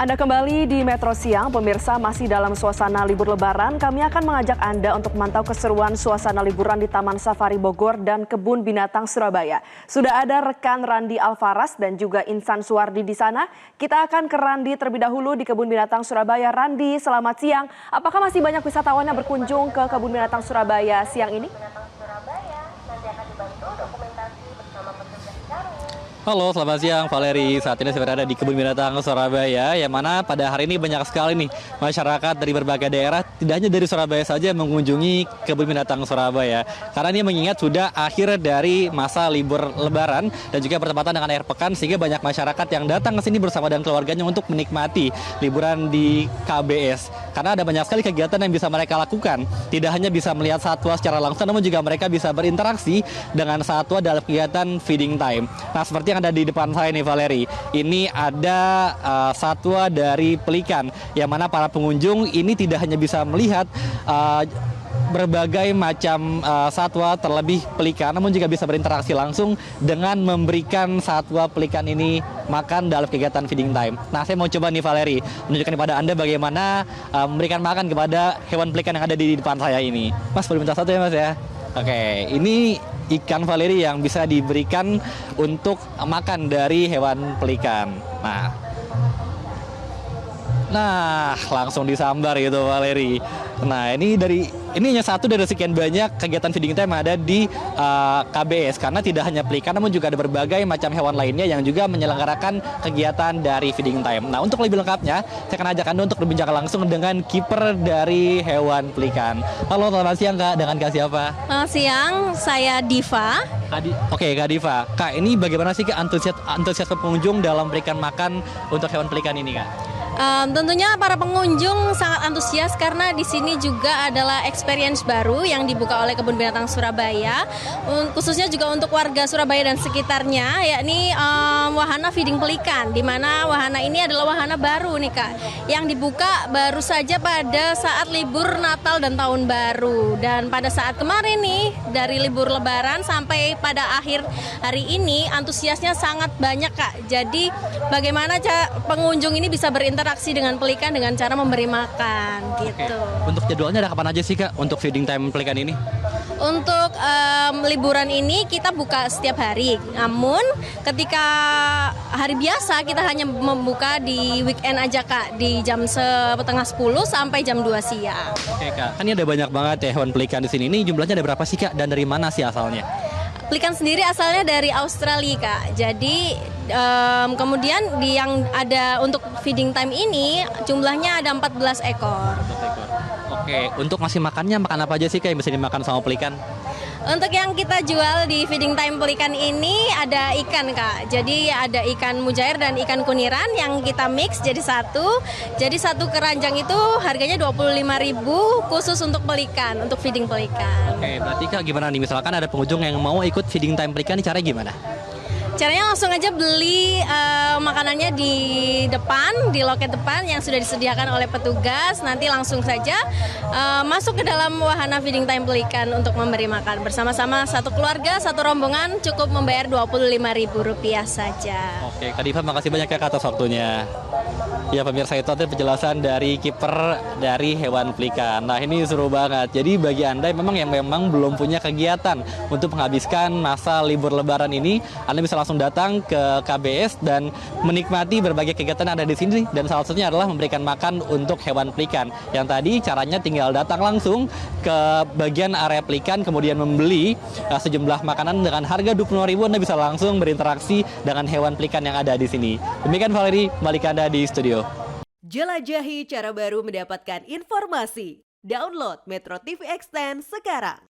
Anda kembali di Metro Siang, pemirsa masih dalam suasana libur lebaran. Kami akan mengajak Anda untuk memantau keseruan suasana liburan di Taman Safari Bogor dan Kebun Binatang Surabaya. Sudah ada rekan Randi Alfaras dan juga Insan Suwardi di sana. Kita akan ke Randi terlebih dahulu di Kebun Binatang Surabaya. Randi, selamat siang. Apakah masih banyak wisatawan yang berkunjung ke Kebun Binatang Surabaya siang ini? Halo, selamat siang Valeri. Saat ini saya berada di Kebun Binatang Surabaya, yang mana pada hari ini banyak sekali nih masyarakat dari berbagai daerah, tidak hanya dari Surabaya saja mengunjungi Kebun Binatang Surabaya. Karena ini mengingat sudah akhir dari masa libur lebaran dan juga bertepatan dengan akhir pekan, sehingga banyak masyarakat yang datang ke sini bersama dengan keluarganya untuk menikmati liburan di KBS. Karena ada banyak sekali kegiatan yang bisa mereka lakukan. Tidak hanya bisa melihat satwa secara langsung, namun juga mereka bisa berinteraksi dengan satwa dalam kegiatan feeding time. Nah, seperti yang ada di depan saya nih Valeri, ini ada satwa dari pelikan, yang mana para pengunjung ini tidak hanya bisa melihat berbagai macam satwa terlebih pelikan, namun juga bisa berinteraksi langsung dengan memberikan satwa pelikan ini makan dalam kegiatan feeding time. Nah, saya mau coba nih Valeri menunjukkan kepada Anda bagaimana memberikan makan kepada hewan pelikan yang ada di depan saya ini. Mas, boleh minta satu ya Mas ya? Oke, ini ikan Valeri yang bisa diberikan untuk makan dari hewan pelikan. Nah, langsung disambar gitu Valeri. Nah, ini hanya satu dari sekian banyak kegiatan feeding time yang ada di KBS, karena tidak hanya pelikan namun juga ada berbagai macam hewan lainnya yang juga menyelenggarakan kegiatan dari feeding time. Nah, untuk lebih lengkapnya saya akan ajak Anda untuk berbincang langsung dengan kiper dari hewan pelikan. Halo, selamat siang Kak, dengan Kak siapa? Selamat siang, saya Diva. Oke, Kak Diva. Kak, ini bagaimana sih Kak antusiasme pengunjung dalam memberikan makan untuk hewan pelikan ini Kak? Tentunya para pengunjung sangat antusias karena di sini juga adalah experience baru yang dibuka oleh Kebun Binatang Surabaya, khususnya juga untuk warga Surabaya dan sekitarnya, yakni wahana feeding pelikan, di mana wahana ini adalah wahana baru nih Kak, yang dibuka baru saja pada saat libur Natal dan Tahun Baru. Dan pada saat kemarin nih, dari libur Lebaran sampai pada akhir hari ini, antusiasnya sangat banyak Kak. Jadi bagaimana pengunjung ini bisa berinteraksi dengan pelikan dengan cara memberi makan gitu. Oke. Untuk jadwalnya ada kapan aja sih Kak untuk feeding time pelikan ini? Untuk liburan ini kita buka setiap hari. Namun ketika hari biasa kita hanya membuka di weekend aja Kak, di jam setengah 10 sampai jam 2 siang. Oke Kak, kan ini ada banyak banget ya hewan pelikan di sini. Ini jumlahnya ada berapa sih Kak, dan dari mana sih asalnya? Pelikan sendiri asalnya dari Australia Kak. Jadi kemudian yang ada untuk feeding time ini jumlahnya ada 14 ekor. 14 ekor. Oke, untuk ngasih makannya makan apa aja sih Kak yang bisa dimakan sama pelikan? Untuk yang kita jual di feeding time pelikan ini ada ikan Kak. Jadi ada ikan mujair dan ikan kuniran yang kita mix jadi satu. Jadi satu keranjang itu harganya 25.000 khusus untuk pelikan, untuk feeding pelikan. Oke, berarti Kak gimana nih misalkan ada pengunjung yang mau ikut feeding time pelikan, ini caranya gimana? Caranya langsung aja beli makanannya di depan, di loket depan yang sudah disediakan oleh petugas. Nanti langsung saja masuk ke dalam wahana feeding time pelikan untuk memberi makan. Bersama-sama satu keluarga, satu rombongan cukup membayar Rp25.000 saja. Oke, Kak Diva, makasih banyak ya Kak atas waktunya. Ya pemirsa, itu tadi penjelasan dari kiper dari hewan pelikan. Nah, ini seru banget. Jadi bagi Anda yang memang belum punya kegiatan untuk menghabiskan masa libur lebaran ini, Anda bisa langsung datang ke KBS dan menikmati berbagai kegiatan yang ada di sini. Dan salah satunya adalah memberikan makan untuk hewan pelikan. Yang tadi caranya tinggal datang langsung ke bagian area pelikan, kemudian membeli sejumlah makanan dengan harga Rp25.000. Anda bisa langsung berinteraksi dengan hewan pelikan yang ada di sini. Demikian Valeri, kembali ke Anda di studio. Jelajahi cara baru mendapatkan informasi. Download Metro TV Extend sekarang.